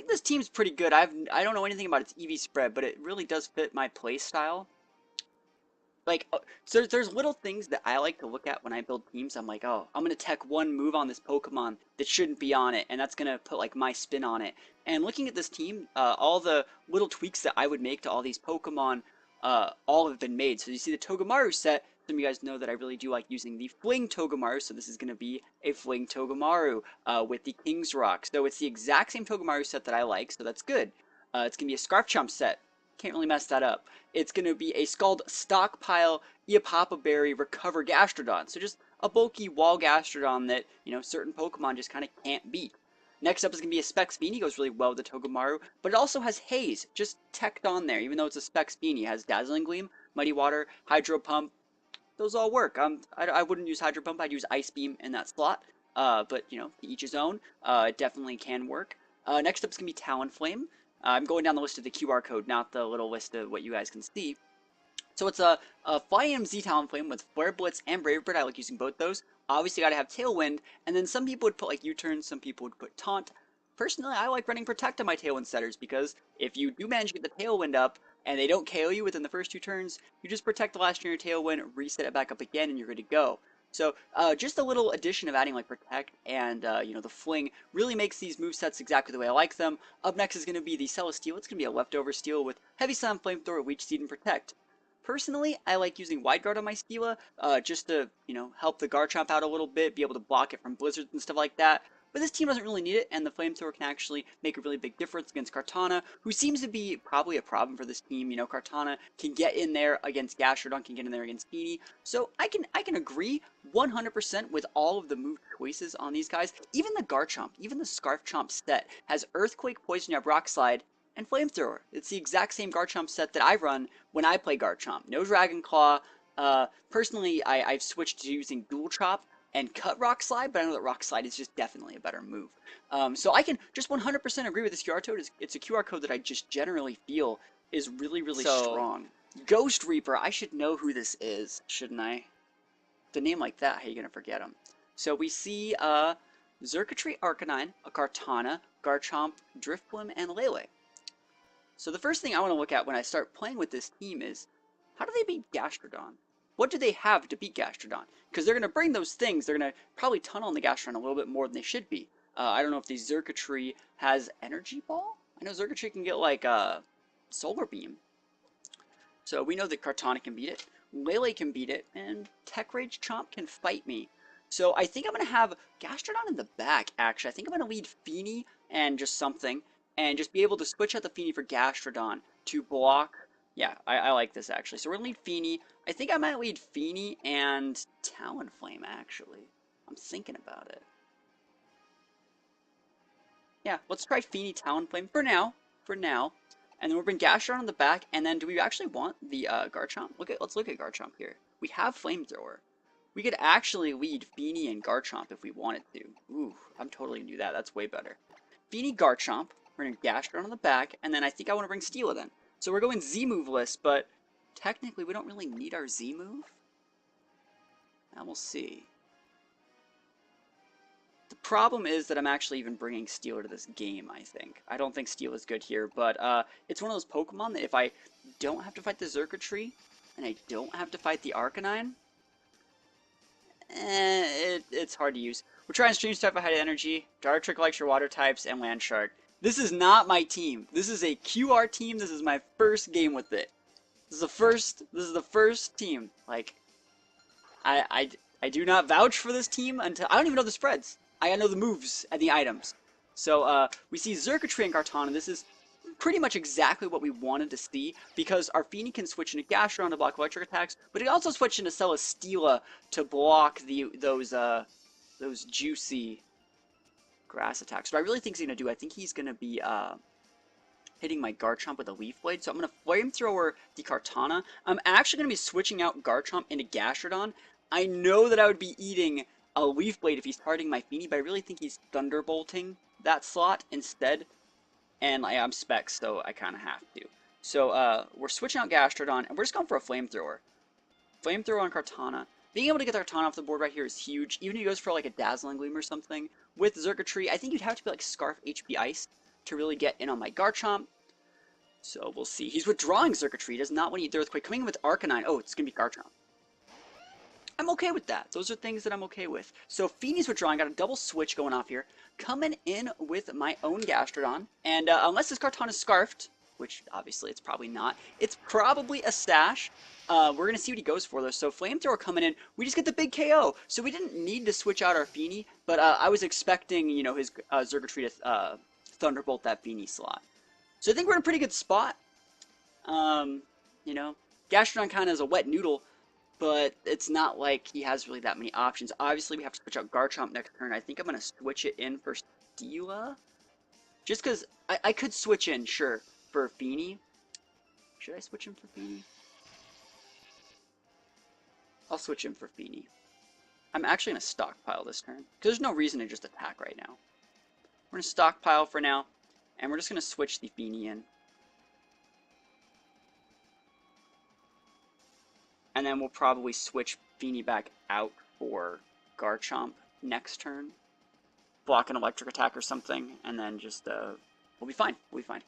think this team's pretty good. I don't know anything about its EV spread, but it really does fit my play style. Like, so there's little things that I like to look at when I build teams. I'm like, oh, I'm gonna tech one move on this Pokemon that shouldn't be on it, and that's gonna put like my spin on it. And looking at this team, all the little tweaks that I would make to all these Pokemon, all have been made. So you see the Togamaru set. Some of you guys know that I really do like using the Fling Togamaru, so this is going to be a Fling Togamaru with the King's Rock. So it's the exact same Togamaru set that I like, so that's good. It's going to be a Scarf Chomp set. Can't really mess that up. It's going to be a Scald Stockpile Eopapa Berry Recover Gastrodon. So just a bulky wall Gastrodon that, you know, certain Pokemon just kind of can't beat. Next up is going to be a Specs Beanie. Goes really well with the Togamaru, but it also has Haze just teched on there, even though it's a Specs Beanie. It has Dazzling Gleam, Muddy Water, Hydro Pump. Those all work. I wouldn't use Hydro Pump. I'd use Ice Beam in that slot. But, you know, to each his own. It definitely can work. Next up is going to be Talonflame. I'm going down the list of the QR code, not the little list of what you guys can see. So it's a Fire Z Talonflame with Flare Blitz and Brave Bird. I like using both those. Obviously, got to have Tailwind, and then some people would put like U-turn, some people would put Taunt. Personally, I like running Protect on my Tailwind setters because if you do manage to get the Tailwind up and they don't KO you within the first 2 turns, you just protect the last turn of your Tailwind, reset it back up again, and you're good to go. So just a little addition of adding like Protect and you know, the Fling really makes these movesets exactly the way I like them. Up next is going to be the Celesteela. It's going to be a leftover steel with Heavy Slam, Flamethrower, Leech Seed, and Protect. Personally, I like using Wide Guard on my Steela just to, you know, help the Garchomp out a little bit, be able to block it from blizzards and stuff like that. But this team doesn't really need it, and the Flamethrower can actually make a really big difference against Kartana, who seems to be probably a problem for this team. You know, Kartana can get in there against Gastrodon, can get in there against Feeny. So I can agree 100% with all of the move choices on these guys. Even the Garchomp, even the Scarf Chomp set has Earthquake, Poison Jab, Rock Slide, and Flamethrower. It's the exact same Garchomp set that I run when I play Garchomp. No Dragon Claw. Personally, I've switched to using Dual Chop and cut Rock Slide, but I know that Rock Slide is just definitely a better move. So I can just 100% agree with this QR code. It's a QR code that I just generally feel is really, really strong. Ghost Reaper, I should know who this is, shouldn't I? The name like that, how are you going to forget him? So we see Xurkitree Arcanine, a Kartana, Garchomp, Drifblim, and Lele. So the first thing I want to look at when I start playing with this team is, how do they beat Gastrodon? What do they have to beat Gastrodon? Because they're going to bring those things. They're going to probably tunnel in the Gastrodon a little bit more than they should be. I don't know if the Xurkitree has Energy Ball. I know Xurkitree can get like Solar Beam. So we know that Kartana can beat it. Lele can beat it. And Tech Rage Chomp can fight me. So I think I'm going to have Gastrodon in the back, actually. I think I'm going to lead Feeny and just something. And just be able to switch out the Feeny for Gastrodon to block. Yeah, I like this, actually. So we're going to lead Feeny. I think I might lead Feeny and Talonflame, actually. I'm thinking about it. Yeah, let's try Feeny, Talonflame for now. And then we'll bring Gastrodon on the back. And then do we actually want the Garchomp? Let's look at Garchomp here. We have Flamethrower. We could actually lead Feeny and Garchomp if we wanted to. Ooh, I'm totally going to do that. That's way better. Feeny, Garchomp. We're going to Gastrodon on the back. And then I think I want to bring Steela then. So we're going Z-move list, but technically we don't really need our Z-move. And we'll see. The problem is that I'm actually even bringing Steela to this game, I think. I don't think Steela is good here, but it's one of those Pokemon that if I don't have to fight the Xurkitree, and I don't have to fight the Arcanine, it's hard to use. We're trying Stream Type of High Energy, Dark likes your Water types, and Land Shark. This is not my team. This is a QR team. This is my first game with it. This is the first team. Like, I do not vouch for this team until I don't even know the spreads. I know the moves and the items. So we see Xurkitree and Kartana. This is pretty much exactly what we wanted to see because our Feeny can switch into Gastrodon to block electric attacks, but it also switched into Celesteela to block those juicy grass attacks. What I really think he's going to do, I think he's going to be hitting my Garchomp with a Leaf Blade. So I'm going to Flamethrower the Kartana. I'm actually going to be switching out Garchomp into Gastrodon. I know that I would be eating a Leaf Blade if he's targeting my Feeny, but I really think he's Thunderbolting that slot instead. And I'm Specs, so I kind of have to. So we're switching out Gastrodon, and we're just going for a Flamethrower. Flamethrower on Kartana. Being able to get the Kartana off the board right here is huge. Even if he goes for like a Dazzling Gleam or something. With Xurkitree, I think you'd have to be like Scarf HP Ice to really get in on my Garchomp. So we'll see. He's withdrawing Circuitry. He does not want to eat the Earthquake. Coming in with Arcanine. Oh, it's going to be Garchomp. I'm okay with that. Those are things that I'm okay with. So Feeney's withdrawing. Got a double switch going off here. Coming in with my own Gastrodon. And unless this Karton is Scarfed, which obviously it's probably not, it's probably a Stash. We're going to see what he goes for, though. So Flamethrower coming in. We just get the big KO. So we didn't need to switch out our Feeney, but I was expecting, you know, his Zergatry to Thunderbolt that Feeney slot. So I think we're in a pretty good spot. You know, Gastrodon kind of is a wet noodle, but it's not like he has really that many options. Obviously, we have to switch out Garchomp next turn. I think I'm going to switch it in for Steela. Just because I could switch in, sure, for Feeney. Should I switch in for Feeney? I'll switch in for Feeney. I'm actually going to stockpile this turn, because there's no reason to just attack right now. We're going to stockpile for now, and we're just going to switch the Feeney in. And then we'll probably switch Feeney back out for Garchomp next turn. Block an electric attack or something, and then just, we'll be fine. We'll be fine.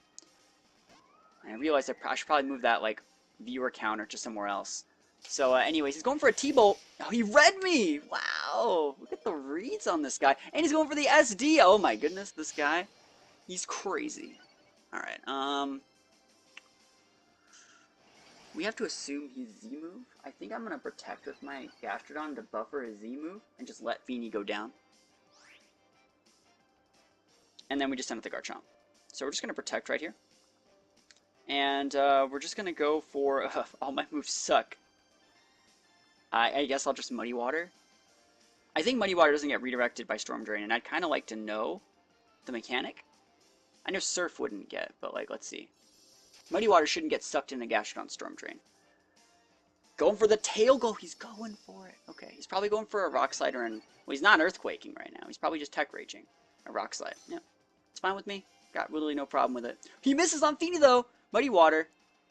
And I realized I should probably move that, like, viewer counter to somewhere else. So, anyways, he's going for a T-Bolt. Oh, he read me! Wow! Look at the reads on this guy. And he's going for the SD! Oh my goodness, this guy. He's crazy. Alright, we have to assume he's Z-move. I think I'm going to protect with my Gastrodon to buffer his Z-move and just let Feeney go down. And then we just send it to Garchomp. So we're just going to protect right here. And we're just going to go for... all my moves suck. I guess I'll just Muddy Water. I think Muddy Water doesn't get redirected by Storm Drain, and I'd kind of like to know the mechanic. I know Surf wouldn't get, but like, let's see. Muddy Water shouldn't get sucked into Gastrodon Storm Drain. Going for the Tail Go. He's going for it. Okay, he's probably going for a Rock Slide or an... Well, he's not Earthquaking right now. He's probably just Tech Raging. A Rock Slide. Yeah, it's fine with me. Got really no problem with it. He misses on Feeney though. Muddy Water.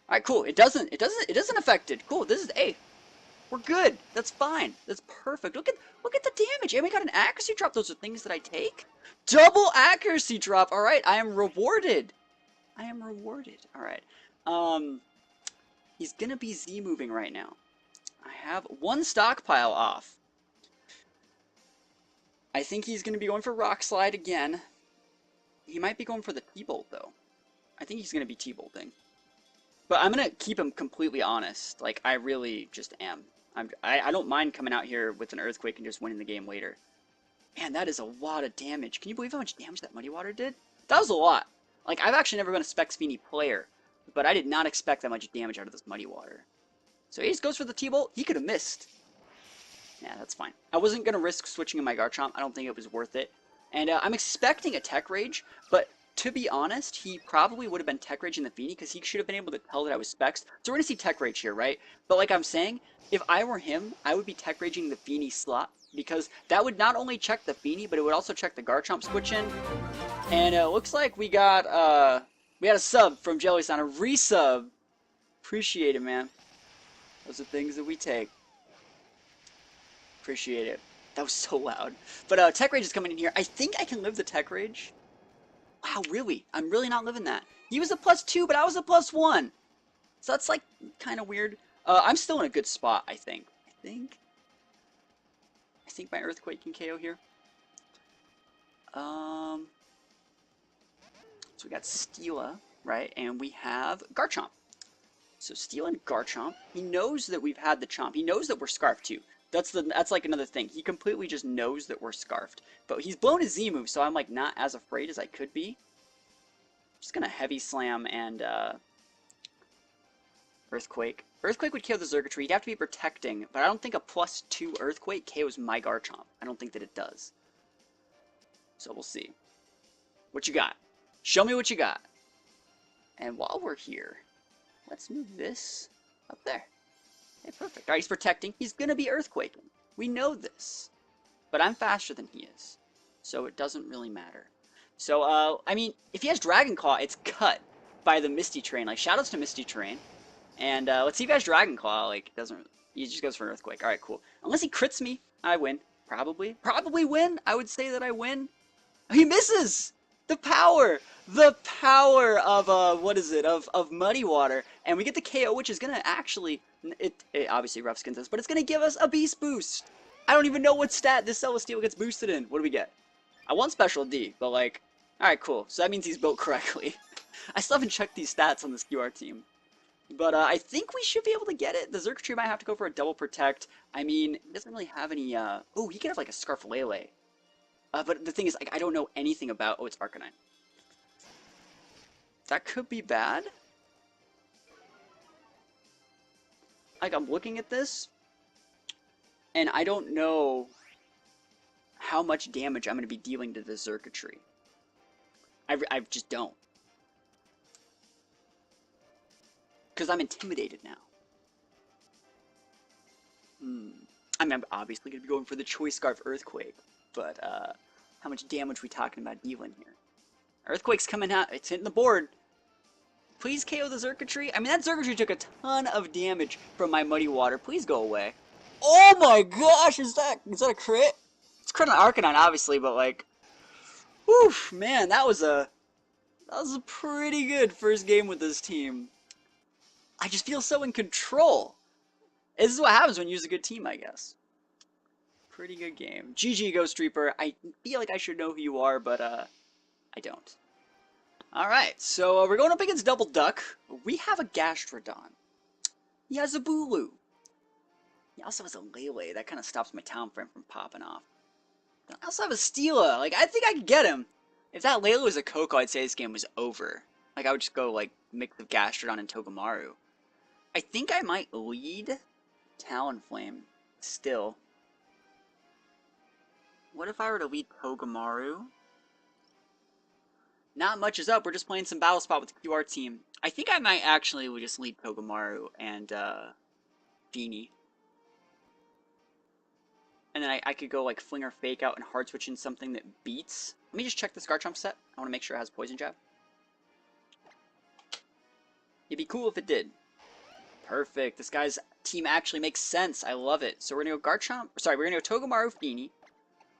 All right, cool. It doesn't affect it. Cool. This is A. We're good. That's fine. That's perfect. Look at the damage. And we got an accuracy drop. Those are things that I take. Double accuracy drop. All right, I am rewarded. I am rewarded. All right. He's gonna be Z moving right now. I have one stockpile off. I think he's gonna be going for Rock Slide again. He might be going for the T-Bolt though. I think he's gonna be T-Bolting. But I'm gonna keep him completely honest. Like, I really just am. I don't mind coming out here with an Earthquake and just winning the game later. Man, that is a lot of damage. Can you believe how much damage that Muddy Water did? That was a lot. Like, I've actually never been a Specs Feeney player, but I did not expect that much damage out of this Muddy Water. So he just goes for the T-Bolt. He could have missed. Yeah, that's fine. I wasn't gonna risk switching in my Garchomp. I don't think it was worth it. And I'm expecting a Tech Rage, but to be honest, he probably would have been Tech Rage in the Feeney because he should have been able to tell that I was Specs. So we're going to see Tech Rage here, right? But like I'm saying, if I were him, I would be Tech Raging the Feeney slot because that would not only check the Feeney, but it would also check the Garchomp switch in. And it looks like we got a sub from Jellyson, a resub. Appreciate it, man. Those are things that we take. Appreciate it. That was so loud. But Tech Rage is coming in here. I think I can live the Tech Rage. Wow, really? I'm really not living that. He was a +2, but I was a +1. So that's, like, kind of weird. I'm still in a good spot, I think. I think my Earthquake can KO here. So we got Steela, right? And we have Garchomp. So Steela and Garchomp. He knows that we've had the Chomp. He knows that we're Scarfed, too. That's like another thing. He completely just knows that we're Scarfed. But he's blown his Z move, so I'm like not as afraid as I could be. Just gonna Heavy Slam and Earthquake. Earthquake would KO the Zergatry. He'd have to be protecting, but I don't think a +2 Earthquake KOs my Garchomp. I don't think that it does. So we'll see. What you got? Show me what you got. And while we're here, let's move this up there. Okay, perfect. Alright, he's protecting. He's going to be Earthquaking. We know this. But I'm faster than he is. So it doesn't really matter. So, I mean, if he has Dragon Claw, it's cut by the Misty Terrain. Like, shoutouts to Misty Terrain. And, let's see if he has Dragon Claw. Like, doesn't... He just goes for an Earthquake. Alright, cool. Unless he crits me, I win. Probably. Probably win. I would say that I win. He misses! The power! The power of what is it? Of Muddy Water, and we get the KO, which is gonna actually it obviously rough skins us, but it's gonna give us a beast boost. I don't even know what stat this Celestial gets boosted in. What do we get? I want Special D, but like, all right, cool. So that means he's built correctly. I still haven't checked these stats on this QR team. But I think we should be able to get it. The Xurkitree might have to go for a double protect. I mean, he doesn't really have any, oh, he could have like a Scarf Lele. But the thing is, like, I don't know anything about, oh, it's Arcanine. That could be bad. Like, I'm looking at this, and I don't know how much damage I'm going to be dealing to the Xurkitree. I just don't. Because I'm intimidated now. I mean, I'm obviously going to be going for the Choice Scarf Earthquake, but how much damage we talking about dealing here? Earthquake's coming out. It's hitting the board. Please KO the Xurkitree. I mean, that Xurkitree took a ton of damage from my Muddy Water. Please go away. Oh my gosh, is that a crit? It's crit on Arcanine, obviously, but like, whew, man, that was a pretty good first game with this team. I just feel so in control. This is what happens when you use a good team, I guess. Pretty good game. GG, Ghost Reaper. I feel like I should know who you are, but I don't. Alright, so we're going up against Double Duck. We have a Gastrodon. He has a Bulu. He also has a Lele. That kind of stops my Talon Frame from popping off. I also have a Steela. Like, I think I could get him. If that Lele was a Koko, I'd say this game was over. Like, I would just go, like, mix of Gastrodon and Togamaru. I think I might lead Talonflame still. What if I were to lead Togamaru? Not much is up. We're just playing some Battle Spot with the QR team. I think I might actually just lead Togamaru and Feeny. And then I could go like Flinger Fake Out and Hard Switch in something that beats. Let me just check this Garchomp set. I want to make sure it has Poison Jab. It'd be cool if it did. Perfect. This guy's team actually makes sense. I love it. So we're going to go Garchomp. Sorry, we're going to go Togamaru, Feeny.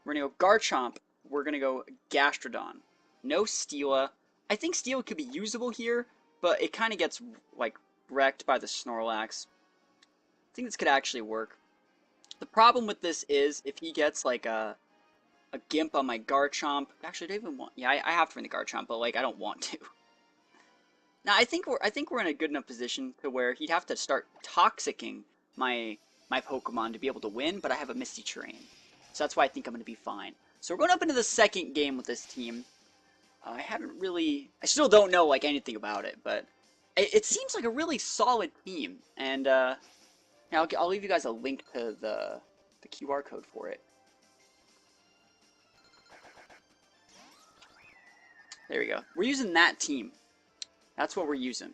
We're going to go Garchomp. We're going to go Gastrodon. No Steela. I think Steela could be usable here, but it kind of gets, like, wrecked by the Snorlax. I think this could actually work. The problem with this is, if he gets, like, a Gimp on my Garchomp... Actually, I don't even want... Yeah, I have to win the Garchomp, but, like, I don't want to. Now, I think we're in a good enough position to where he'd have to start Toxicking my Pokemon to be able to win, but I have a Misty Terrain. So that's why I think I'm going to be fine. So we're going up into the second game with this team. I still don't know, like, anything about it, but it seems like a really solid team. And, I'll leave you guys a link to the QR code for it. There we go. We're using that team. That's what we're using.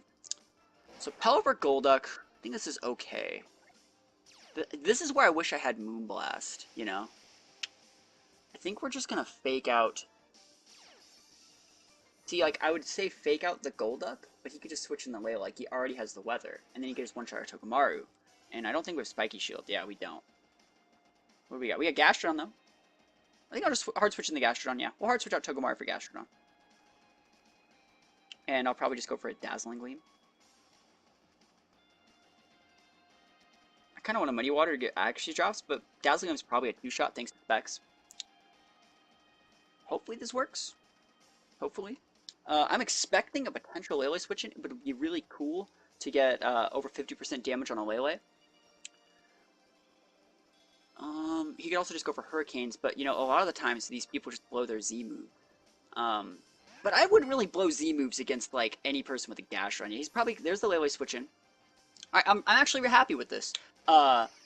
So Pelipper Golduck, I think this is okay. This is where I wish I had Moonblast, you know? I think we're just gonna fake out... See, like, I would say fake out the Golduck, but he could just switch in the Lele, like, he already has the Weather. And then he could just one-shot our Togamaru. And I don't think we have Spiky Shield. Yeah, we don't. What do we got? We got Gastrodon, though. I think I'll just hard switch in the Gastrodon, yeah. We'll hard switch out Togamaru for Gastrodon. And I'll probably just go for a Dazzling Gleam. I kind of want a Muddy Water to get accuracy drops, but Dazzling Gleam is probably a two-shot thanks to Specs. Hopefully this works. Hopefully. I'm expecting a potential Lele switch in, but it would be really cool to get over 50% damage on a Lele. He could also just go for Hurricanes, but, you know, a lot of the times these people just blow their Z move. But I wouldn't really blow Z moves against, like, any person with a Gastrodon. He's probably... There's the Lele switch in. Alright, I'm actually happy with this.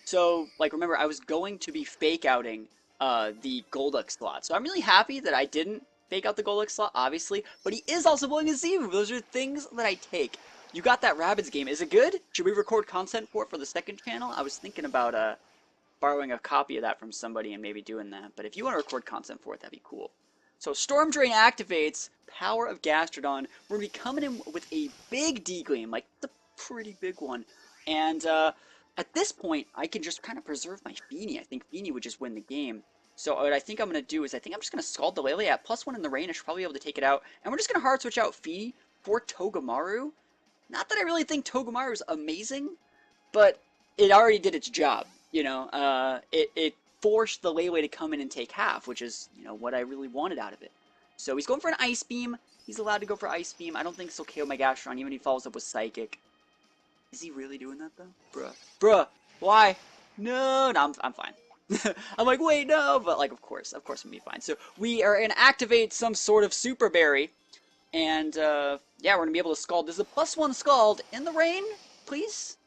So, like, remember, I was going to be fake-outing the Golduck slot. So I'm really happy that I didn't fake out the Golduck slot, obviously. But he is also blowing a Z move. Those are things that I take. You got that Rabbids game. Is it good? Should we record content for it for the second channel? I was thinking about borrowing a copy of that from somebody and maybe doing that. But if you want to record content for it, that'd be cool. So Storm Drain activates, Power of Gastrodon. We're going to be coming in with a big D-Gleam, like the pretty big one. And at this point, I can just kind of preserve my Feeny. I think Feeny would just win the game. So what I think I'm going to do is I think I'm just going to Scald the Lele at +1 in the rain. I should probably be able to take it out. And we're just going to hard switch out Feeny for Togamaru. Not that I really think Togamaru is amazing, but it already did its job. You know, it forced the Lele to come in and take half, which is, you know, what I really wanted out of it. So he's going for an Ice Beam. He's allowed to go for Ice Beam. I don't think this will KO my Gastrodon, even if he follows up with Psychic. Is he really doing that, though? Bruh, why? No, I'm fine. I'm like, wait, no, but like, of course I'm gonna be fine. So we are gonna activate some sort of Super Berry, and yeah, we're gonna be able to Scald. This is a +1 Scald in the rain, please.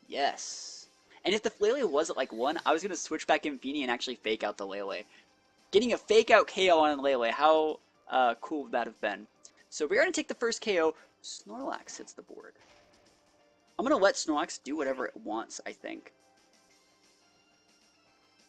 Yes. And if the Lele was at like 1, I was gonna switch back in Feeny and actually fake out the Lele. Getting a fake out KO on a Lele, how cool would that have been? So we're gonna take the first KO. Snorlax hits the board. I'm gonna let Snorlax do whatever it wants, I think.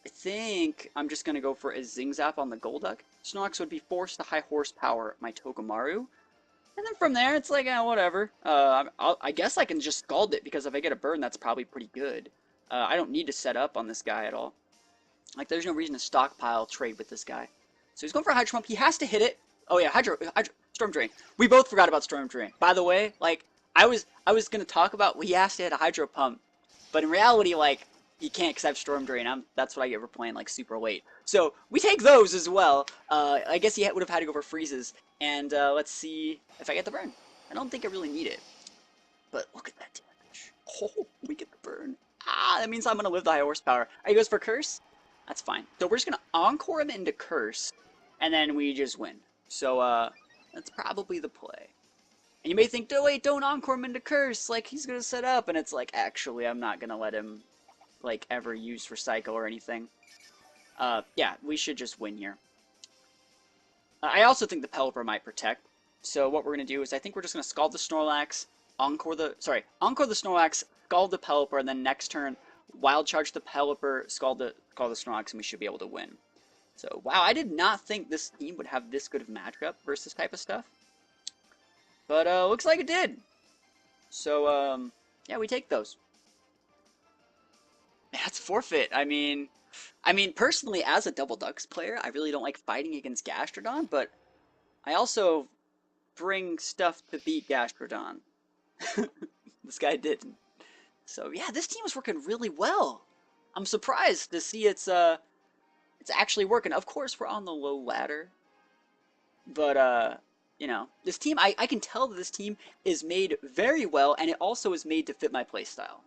I think I'm just going to go for a Zing Zap on the Golduck. Snorlax would be forced to high horsepower my Togamaru. And then from there, it's like, whatever. I guess I can just Scald it, because if I get a burn, that's probably pretty good. I don't need to set up on this guy at all. Like, there's no reason to stockpile trade with this guy. So he's going for a Hydro Pump. He has to hit it. Oh yeah, Storm Drain. We both forgot about Storm Drain. By the way, like, I was going to talk about, well, he has to hit a Hydro Pump. But in reality, like, he can't because I have Storm Drain. That's what I get for playing like super late. So we take those as well. I guess he would have had to go for freezes. And let's see if I get the burn. I don't think I really need it. But look at that damage. Oh, we get the burn. Ah, that means I'm going to live the high horsepower. He goes for Curse. That's fine. So we're just going to Encore him into Curse. And then we just win. So that's probably the play. And you may think, oh, wait, don't Encore him into Curse. Like, he's going to set up. And it's like, actually, I'm not going to let him like ever used for Psycho or anything. Yeah, we should just win here. I also think the Pelipper might protect. So what we're gonna do is I think we're just gonna Scald the Snorlax, Encore the Snorlax, Scald the Pelipper, and then next turn Wild Charge the Pelipper, Scald the Snorlax, and we should be able to win. So wow, I did not think this team would have this good of matchup versus this type of stuff. But looks like it did. So yeah, we take those. That's forfeit. I mean, personally, as a Double Ducks player, I really don't like fighting against Gastrodon, but I also bring stuff to beat Gastrodon. This guy didn't. So yeah, this team is working really well. I'm surprised to see it's actually working. Of course, we're on the low ladder, but you know, this team, I can tell that this team is made very well, and it also is made to fit my playstyle.